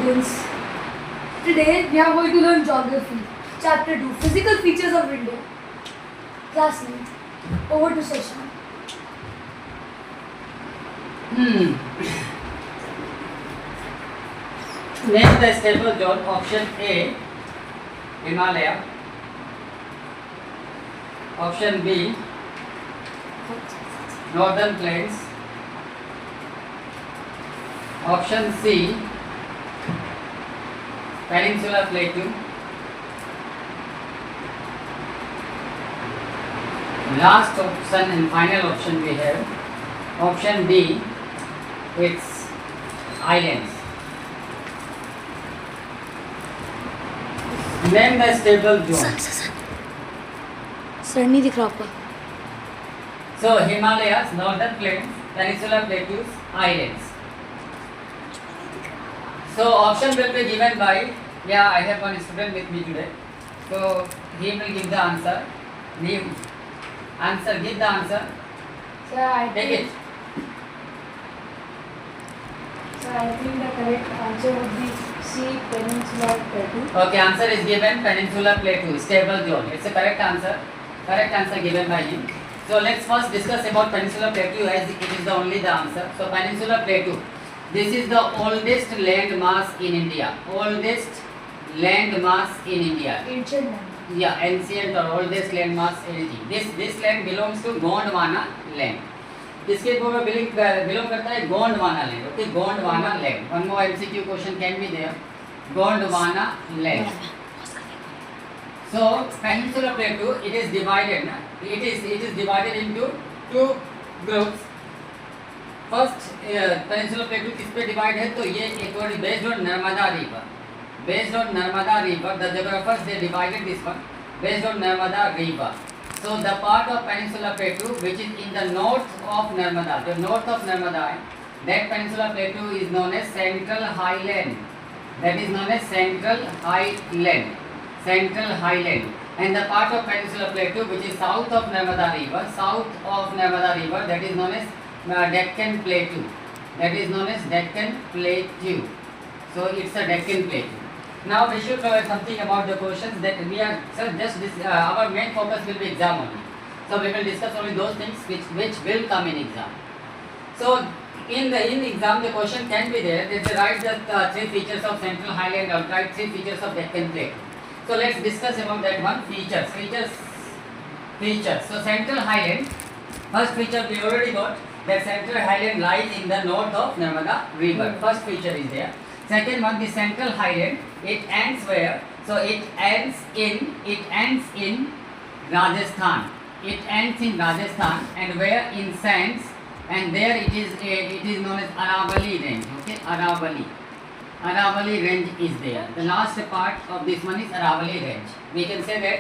students. Today we are going to learn geography. Chapter 2, Physical Features of India. Class 9. Over to Session. Name the stable zone. Option A, Himalaya. Option B, Northern Plains. Option C, Peninsula Plateau. Last option and final option we have. Option D, it's islands. Name the stable zone. Sir नहीं दिख रहा आपका. So Himalayas, Northern Plains, Peninsula Plateaus, islands. So option will be given by, I have one student with me today. So he will give the answer. Give the answer. Sir, I Take it. think the correct answer would be C, Peninsula Plateau. Okay, answer is given Peninsula Plateau, stable zone. It's a correct answer. Correct answer given by him. So let's first discuss about Peninsula Plateau as it is the only the answer. So Peninsula Plateau. This is the oldest land mass in India. Oldest land mass in India. Ancient land. Yeah, ancient or oldest land mass anything. This land belongs to Gondwana land. किसके को belong करता है Gondwana land. Okay, Gondwana land. One more MCQ question can be there. Gondwana land. So Peninsula Plateau, it is divided. It is divided into two groups. First, Peninsula Plateau किस पे divide है तो ये एक और based on Narmada river. Based on Narmada river, the geographers they divided this one based on Narmada river. So the part of Peninsula Plateau which is in the north of Narmada, the north of Narmada, that Peninsula Plateau is known as Central Highland. That is known as Central Highland. Central Highland. And the part of Peninsula Plateau which is south of Narmada river, that is known as Deccan Plateau. That is known as Deccan Plateau. So it's a Deccan Plateau. Now we should know something about the questions that we are, sir, just this, our main focus will be exam only. So we will discuss only those things which will come in exam. So in exam the question can be there that they write the three features of Central Highland or write three features of Deccan Plateau. So let's discuss about that one. Features. So Central Highland, first feature we already got that Central Highland lies in the north of Narmada river. First feature is there. Second one, the Central Highland, it ends where? So it ends in Rajasthan. It ends in Rajasthan and where in sands, and there it is known as Aravalli range. Okay, Aravalli range is there. The last part of this one is Aravalli range. We can say that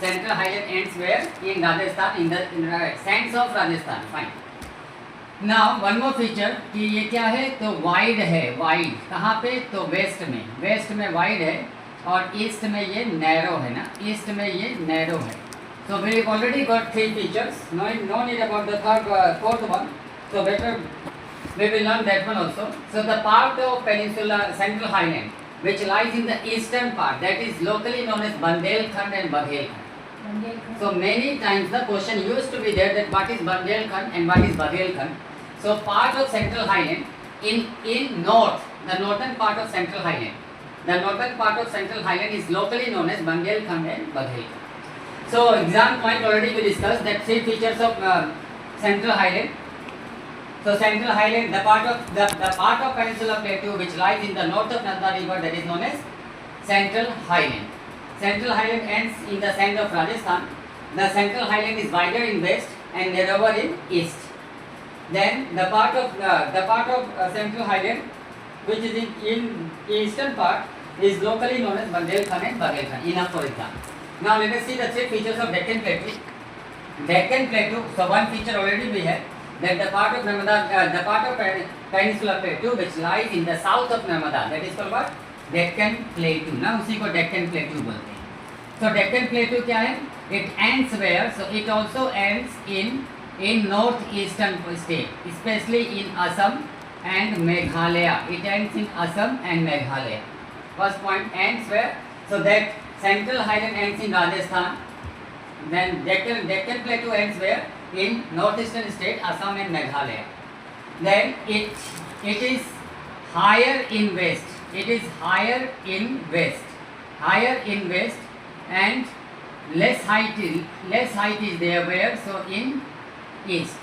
Central Highland ends where? In Rajasthan, in the sands of Rajasthan. Fine. Now one more feature कि ये क्या है तो wide है. Wide कहाँ पे तो waste में वाइड है और ईस्ट में ये नैरो है ना. ईस्ट में ये नैरो है. So we already got three features. No need about the fourth one. So better we will learn that one also. So the part of Peninsula Central Highland which lies in the eastern part, that is locally known as Bundelkhand and Baghelkhand. So many times the question used to be there that what is Bundelkhand and what is Baghelkhand. So part of Central Highland in north, the northern part of Central Highland. The northern part of Central Highland is locally known as Bundelkhand and Baghelkhand. So exam point already we discussed that three features of Central Highland. So Central Highland, the part of Peninsula Plateau which lies in the north of Narmada river, that is known as Central Highland. Central Highland ends in the sand of Rajasthan. The Central Highland is wider in west and narrower in east. Then the part of Central Highland which is in eastern part is locally known as Bundelkhand and Baghelkhand. Enough for exam. Now let us see the three features of Deccan Plateau. Deccan Plateau. So one feature already we have that the part of Peninsula Plateau which lies in the south of Narmada, that is called what? Deccan Plateau. ना उसी को Deccan Plateau बोलते हैं. So Deccan Plateau क्या है? It ends where? So it also ends in northeastern state, especially in Assam and Meghalaya. It ends in Assam and Meghalaya. First point ends where? So that Central Highland ends in Rajasthan. Then Deccan Plateau ends where? In northeastern state Assam and Meghalaya. Then it is higher in west. It is higher in west. Higher in west and less height is there where? So in east.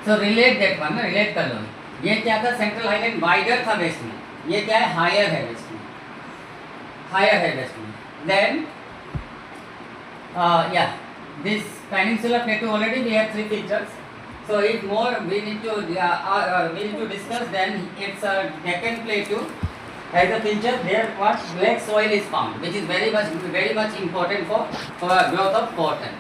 So relate that one, relate कर लो. ये क्या था? Central highland wider था waste में. ये क्या है? Higher है वेस्ट में. हायर है वेस्ट में. Then yeah, this peninsular plateau already we have 3 features. So if more we need to discuss, then it's a Deccan Plateau as a feature. There what black soil is found, which is very much important for growth of cotton.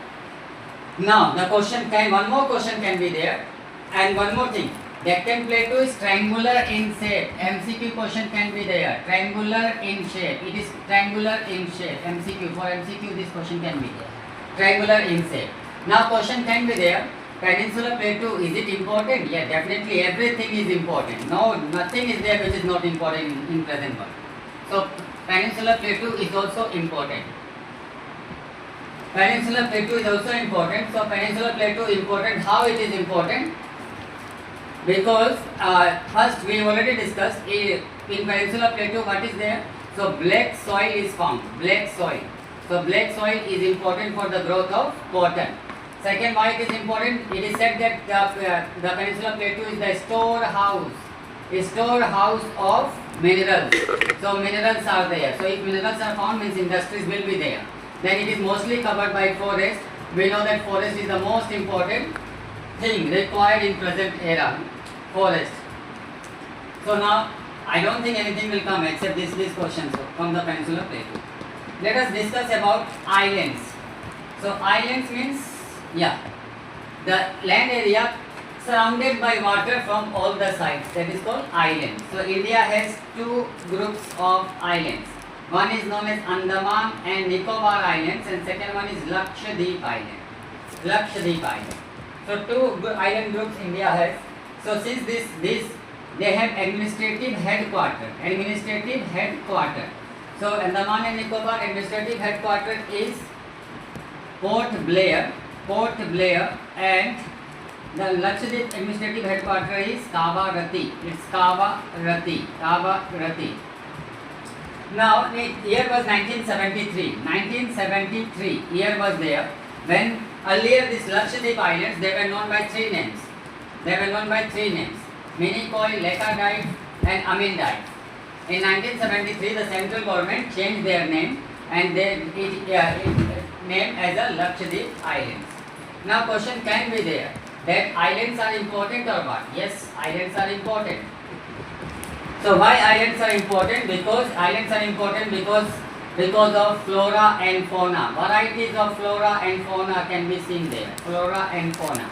Now the question one more question can be there, and one more thing. Deccan Plateau is triangular in shape. MCQ question can be there. Triangular in shape. It is triangular in shape. MCQ, for MCQ this question can be there. Triangular in shape. Now question can be there. Peninsular Plateau, is it important? Yeah, definitely everything is important. No, nothing is there which is not important in present world. So Peninsular Plateau is also important. Peninsular Plateau is also important. So Peninsular Plateau important. How it is important? Because first we already discussed in Peninsular Plateau what is there. So black soil is found. Black soil. So black soil is important for the growth of cotton. Second, why it is important? It is said that the Peninsular Plateau is the storehouse of minerals. So minerals are there. So if minerals are found, means industries will be there. Then it is mostly covered by forest. We know that forest is the most important thing required in present era. Forest. So now I don't think anything will come except these questions from the Peninsular Plateau. Let us discuss about islands. So islands means, yeah, the land area surrounded by water from all the sides. That is called islands. So India has 2 groups of islands. One is known as Andaman and Nicobar Islands, and second one is Lakshadweep Island. Lakshadweep Island. So 2 island groups India has. So since this they have administrative headquarters. So Andaman and Nicobar administrative headquarters is Port Blair, and the Lakshadweep administrative headquarters is Kavaratti. It's Kavaratti. Now the year was 1973. 1973 year was there when earlier these Lakshadweep Islands, they were known by 3 names. Minicoy, Laccadive and Amindive. In 1973 the central government changed their name and they named as a Lakshadweep Islands. Now question can be there that islands are important or what? Yes, islands are important. So why islands are important? Because islands are important because of flora and fauna. Varieties of flora and fauna can be seen there. Flora and fauna.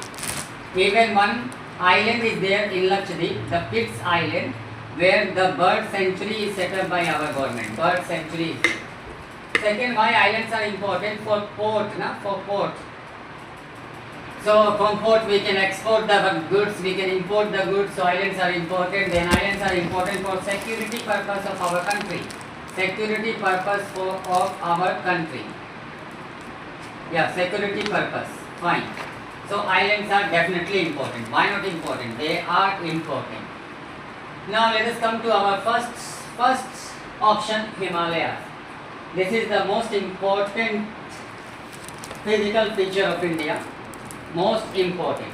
Even one island is there in Lakshadweep, the Pitts Island, where the bird sanctuary is set up by our government. Bird sanctuary is there. Second, why islands are important? For port. So from port we can export the goods, we can import the goods. So islands are important. Then islands are important for security purpose of our country. Yeah, security purpose. Fine. So islands are definitely important. Why not important? They are important. Now let us come to our first option, Himalayas. This is the most important physical feature of India. Most important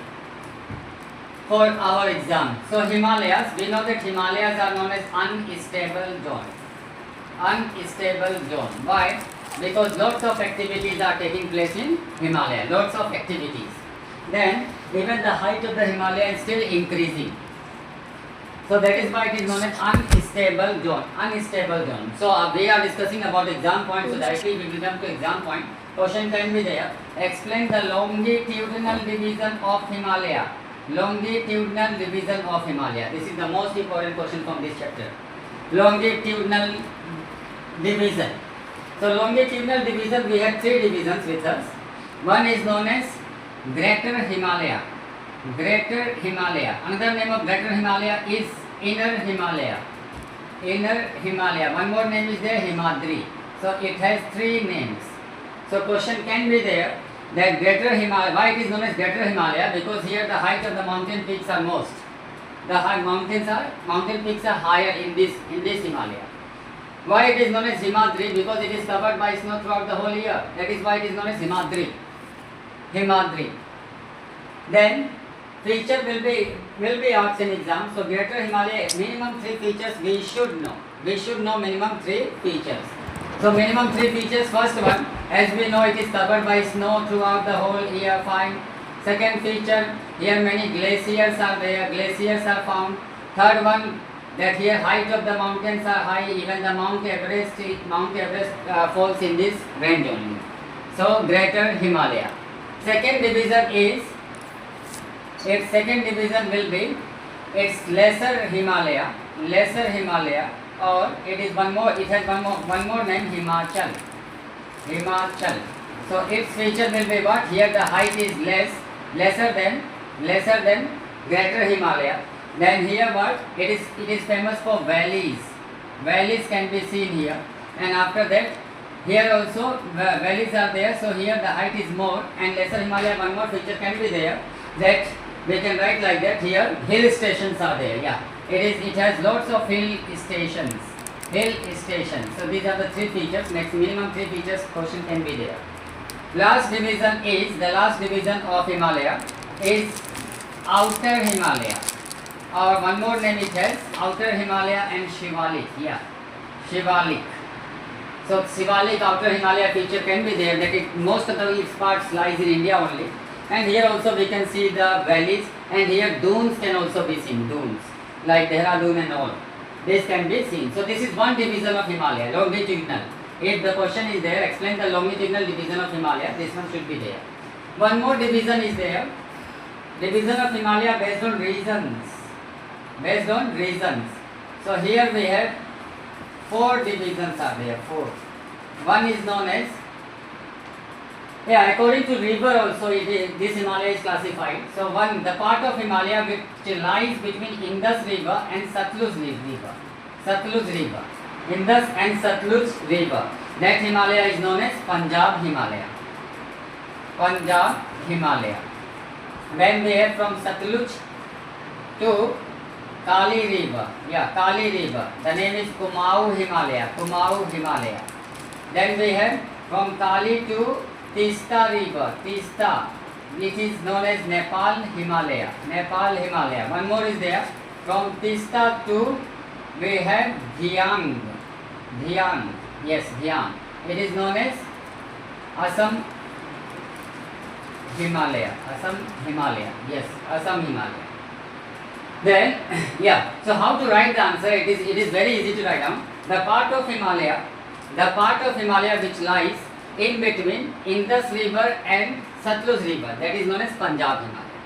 for our exam. So Himalayas, we know that Himalayas are known as unstable zone. Why? Because lots of activities are taking place in Himalaya. Lots of activities. Then even the height of the Himalaya is still increasing. So that is why it is known as unstable zone. So we are discussing about exam point. So directly we will come to exam point. Question can be there. Explain the longitudinal division of Himalaya. This is the most important question from this chapter. Longitudinal division. So longitudinal division, we have 3 divisions with us. One is known as Greater Himalaya. Greater Himalaya. Another name of Greater Himalaya is Inner Himalaya. Inner Himalaya. One more name is there, Himadri. So it has three names. So question can be there that Greater Himalaya. Why it is known as Greater Himalaya? Because here the height of the mountain peaks are most. The mountain peaks are higher in this Himalaya. Why it is known as Himadri? Because it is covered by snow throughout the whole year. That is why it is known as Himadri. Himadri. Then feature will be asked in exam. So Greater Himalaya, minimum 3 features we should know. We should know minimum 3 features. So minimum 3 features. First one, as we know, it is covered by snow throughout the whole year. Fine. Second feature, here many glaciers are there. Glaciers are found. Third one, that here height of the mountains are high. Even the Mount Everest falls in this range only. So Greater Himalaya. Second division is, its second division will be its Lesser Himalaya. Lesser Himalaya, or it is one more. It has one more name, Himachal. Himachal. So its feature will be what? Here the height is lesser than Greater Himalaya. Then here what? It is famous for valleys. Valleys can be seen here. And after that, here also valleys are there. So here the height is more. And Lesser Himalaya, one more feature can be there, that we can write like that. Here hill stations are there. Yeah, it has lots of hill stations. Hill stations. So these are the 3 features. Next, minimum 3 features question can be there. Last division is, the last division of Himalaya is Outer Himalaya. Or one more name it has, Outer Himalaya and Shivalik. Yeah, Shivalik. So Shivalik, Outer Himalaya feature can be there, that most of its parts lies in India only. And here also we can see the valleys, and here dunes can also be seen, dunes like Dehradun and all. This can be seen. So this is one division of Himalaya, longitudinal. If the question is there, explain the longitudinal division of Himalaya, this one should be there. One more division is there, division of Himalaya based on regions. Based on regions. So here we have 4 divisions are there, 4. One is known as, according to river also this Himalaya is classified. So one, the part of Himalaya which lies between Indus River and Satluj River. Satluj River. Indus and Satluj River. That Himalaya is known as Punjab Himalaya. Punjab Himalaya. When we have from Satluj to Kali River. Yeah, Kali River. The name is Kumaon Himalaya. Kumaon Himalaya. Then we have from Kali to Tista River. Tista. It is known as Nepal Himalaya. Nepal Himalaya. One more is there. From Tista to we have Dhiang. Dhiang. Yes, Dhiang. It is known as Assam Himalaya. Assam Himalaya. Yes, Assam Himalaya. Then, so how to write the answer? It is very easy to write down. The part of Himalaya which lies in between Indus River and Satluj River, that is known as Punjab Himalaya.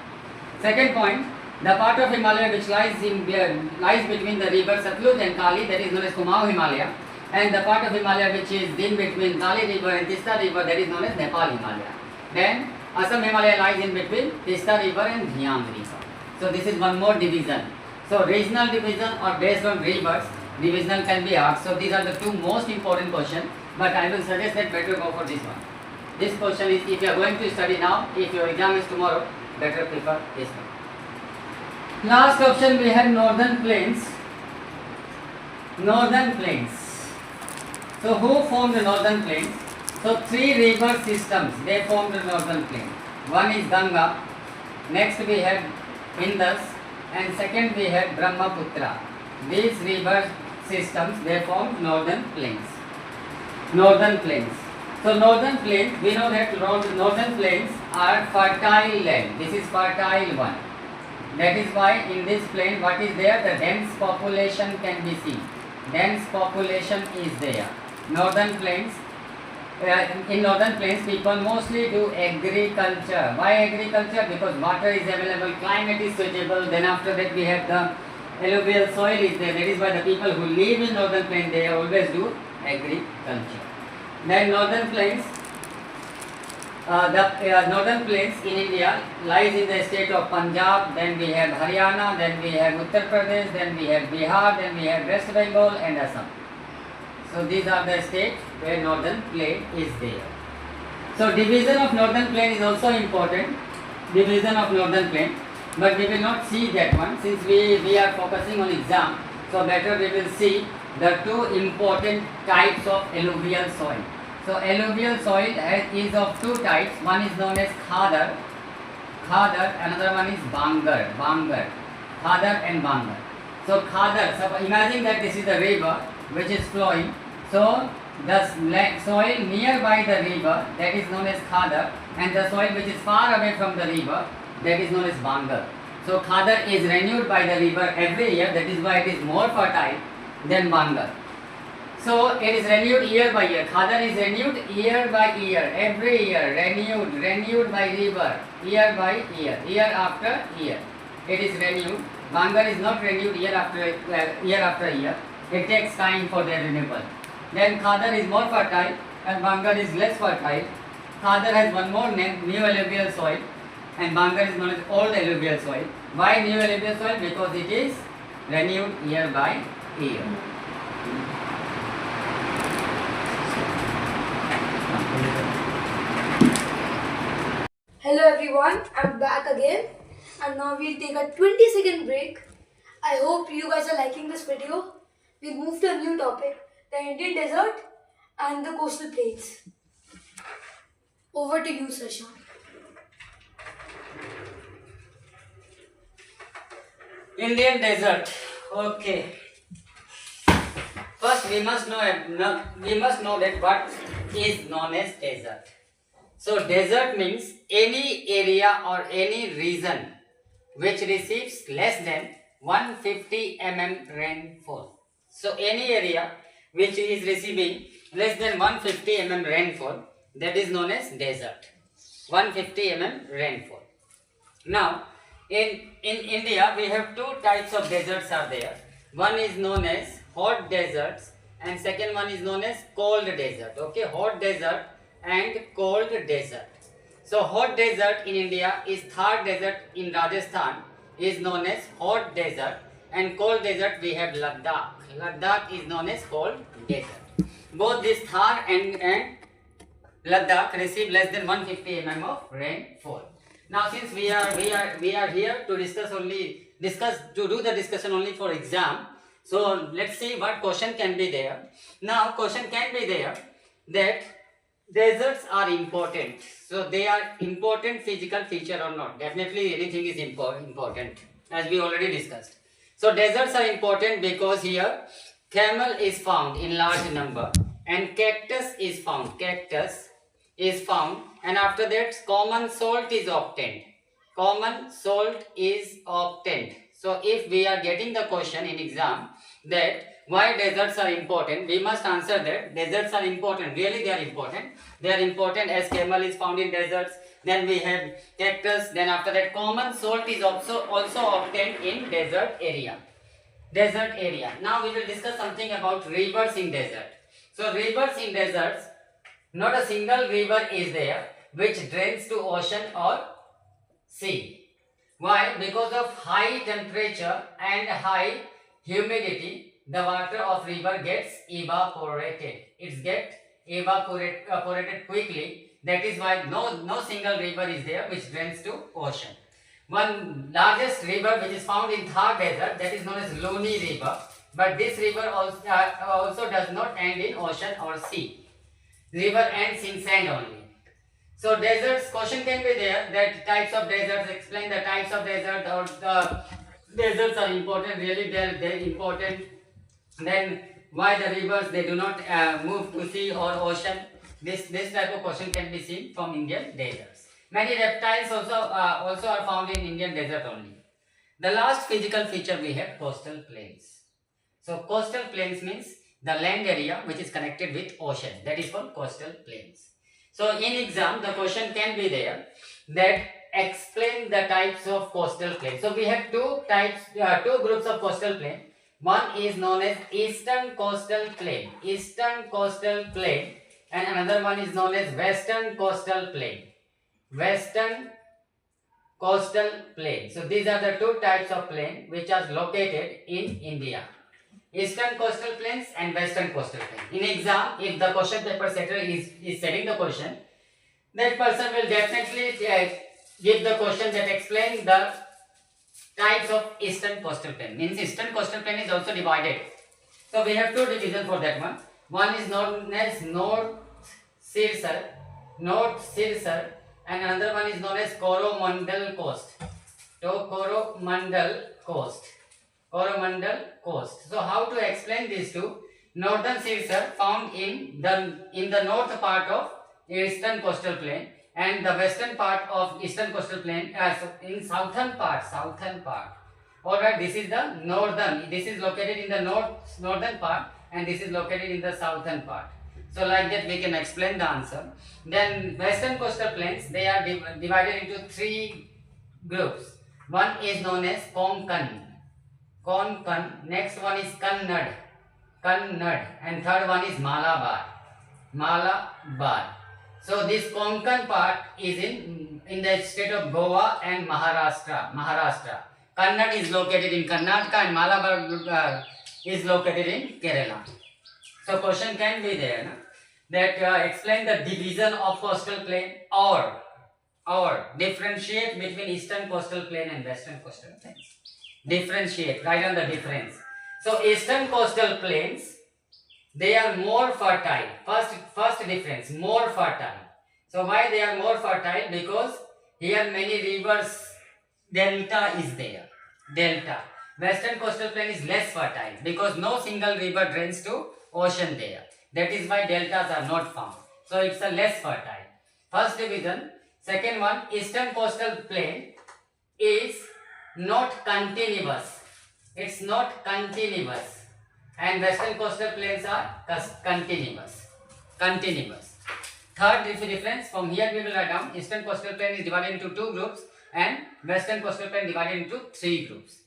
Second point, the part of Himalaya which lies between the river Satluj and Kali, that is known as Kumaon Himalaya, and the part of Himalaya which is in between Kali River and Tista River, that is known as Nepal Himalaya. Then Assam Himalaya lies in between Tista River and Dhiang River. So this is one more division. So regional division or based on rivers, divisional can be asked. So these are the 2 most important questions, but I will suggest that better go for this one. This question is, if you are going to study now, if your exam is tomorrow, better prefer this one. Last option we have Northern Plains. Northern Plains. So who formed the Northern Plains? So 3 river systems, they formed the Northern Plains. One is Ganga, next we have Indus, and second we have Brahmaputra. These river systems, they form Northern Plains. Northern Plains. So Northern Plains, we know that Northern Plains are fertile land. This is fertile one. That is why in this plain, what is there? The dense population can be seen. Dense population is there. Northern Plains. In Northern Plains, people mostly do agriculture. Why agriculture? Because water is available, climate is suitable. Then after that we have the alluvial soil is there. That is why the people who live in Northern Plains, they always do agriculture. Then Northern Plains, The northern plains in India lies in the state of Punjab, then we have Haryana, then we have Uttar Pradesh, then we have Bihar, then we have West Bengal and Assam. So these are the states where northern plain is there. So division of northern plain is also important. Division of northern plain, but we will not see that one since we are focusing on exam. So better we will see the two important types of alluvial soil. So alluvial soil is of two types. One is known as khadar, another one is bangar, khadar and bangar. So khadar, so imagine that this is the river which is flowing. So the soil nearby the river, that is known as khadar, and the soil which is far away from the river, that is known as bangar. So khadar is renewed by the river every year, that is why it is more fertile than bangar. So it is renewed year by year. Khadar is renewed year by year, every year, renewed by river, year by year, year after year. It is renewed. Bangar is not renewed year after year. It takes time for their renewal. Then khadar is more fertile and bangar is less fertile. Khadar has one more name, new alluvial soil, and bangar is known as old alluvial soil. Why new alluvial soil? Because it is renewed year by year. Hello everyone, I'm back again and now we'll take a 20-second break. I hope you guys are liking this video. We'll move to a new topic, the Indian desert and the coastal plains. Over to you, Sasha. Indian desert. Okay. First, we must know that what is known as desert. So, desert means any area or any region which receives less than 150 mm rainfall. So, any area which is receiving less than 150 mm rainfall, that is known as desert. 150 mm rainfall. Now, in India, we have two types of deserts are there. One is known as hot deserts and second one is known as cold desert. Okay, hot desert and cold desert. So hot desert in India is Thar desert in Rajasthan is known as hot desert, and cold desert we have Ladakh. Ladakh is known as cold desert. Both this Thar and Ladakh receive less than 150 mm of rainfall. Now since we are here to do the discussion only for exam, so let's see what question can be there. Now question can be there that deserts are important. So they are important physical feature or not? Definitely anything is important, as we already discussed. So deserts are important because here camel is found in large number and cactus is found. And after that common salt is obtained. So if we are getting the question in exam that why deserts are important, we must answer that deserts are important. Really they are important. They are important as camel is found in deserts. Then we have cactus. Then after that common salt is also obtained in desert area. Now we will discuss something about rivers in desert. So rivers in deserts, not a single river is there which drains to ocean or sea. Why? Because of high temperature and high humidity, the water of river gets evaporated. It gets evaporated quickly. That is why no single river is there which drains to ocean. One largest river which is found in Thar desert, that is known as Loni river. But this river also does not end in ocean or sea. River ends in sand only. So deserts, question can be there that types of deserts, explain the types of desert, or the deserts are important, really they are important. Then why the rivers they do not move to sea or ocean. This type of question can be seen from Indian deserts. Many reptiles also are found in Indian desert only. The last physical feature we have coastal plains. So coastal plains means the land area which is connected with ocean, that is called coastal plains. So in exam the question can be there that explain the types of coastal plains. So we have two groups of coastal plain. One is known as eastern coastal plain, and another one is known as western coastal plain. western coastal plain. So these are the two types of plain which are located in India. Eastern coastal plains and western coastal plain. In exam, if the question paper setter is setting the question, that person will definitely give the question that explain the types of eastern coastal plain. Means eastern coastal plain is also divided. So we have two divisions for that one. One is known as North Sirsar, and another one is known as Coromandel Coast. So Coromandel Coast. So how to explain these two? Northern Sirsar found in the north part of eastern coastal plain, and the western part of eastern coastal plain in southern part. Alright, this is the northern. This is located in the northern part, and this is located in the southern part. So like that we can explain the answer. Then western coastal plains, they are divided into three groups. One is known as Konkan. Next one is Kannad, and third one is Malabar. So this Konkan part is in the state of Goa and Maharashtra. Kannad is located in Karnataka, and Malabar is located in Kerala. So question can be there, no? That explain the division of coastal plain or differentiate between eastern coastal plain and western coastal plains. Differentiate, write down the difference. So eastern coastal plains, they are more fertile. First difference, more fertile. So why they are more fertile? Because here many rivers, delta is there. Delta. Western coastal plain is less fertile because no single river drains to ocean there. That is why deltas are not found. So it's a less fertile. First division. Second one, eastern coastal plain is not continuous. It's not continuous. And western coastal plains are continuous. Third difference, from here we will write down, eastern coastal plain is divided into two groups and western coastal plain divided into three groups.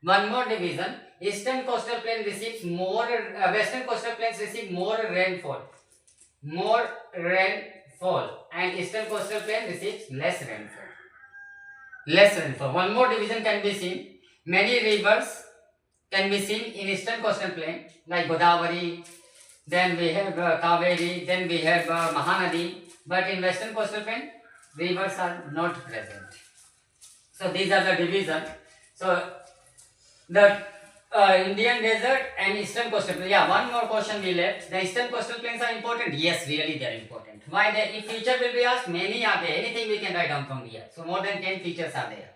One more division, eastern coastal plain receives more, western coastal plains receive more rainfall, and eastern coastal plain receives less rainfall. One more division can be seen. Many rivers can be seen in eastern coastal plain like Godavari, then we have Kaveri, then we have Mahanadi, but in western coastal plain rivers are not present. So these are the divisions. So the Indian desert and eastern coastal plain. Yeah, one more question we left. The eastern coastal plains are important. Yes, really they are important. Why? If future will be asked, many are there. Anything we can write down from here. So more than 10 features are there.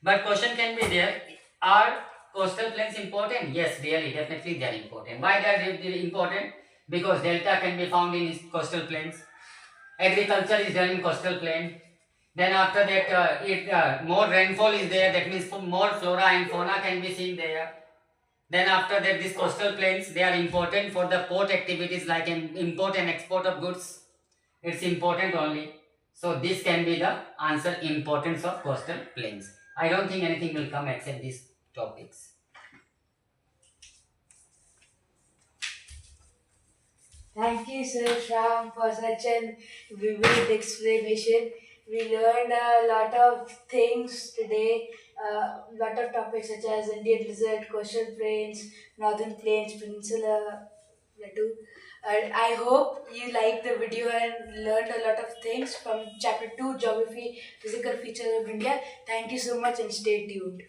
But question can be there. Are coastal plains important? Yes, really, definitely they are important. Why they are important? Because delta can be found in coastal plains. Agriculture is done in coastal plain. Then after that, more rainfall is there. That means more flora and fauna can be seen there. Then after that, these coastal plains, they are important for the port activities like import and export of goods. It's important only. So this can be the answer, importance of coastal plains. I don't think anything will come except these topics. Thank you, Sir Sham, for such an vivid explanation. We learned a lot of things today, lot of topics such as Indian desert, coastal plains, northern plains, peninsula, plateau. And I hope you liked the video and learned a lot of things from Chapter 2, Geography, Physical Features of India. Thank you so much and stay tuned.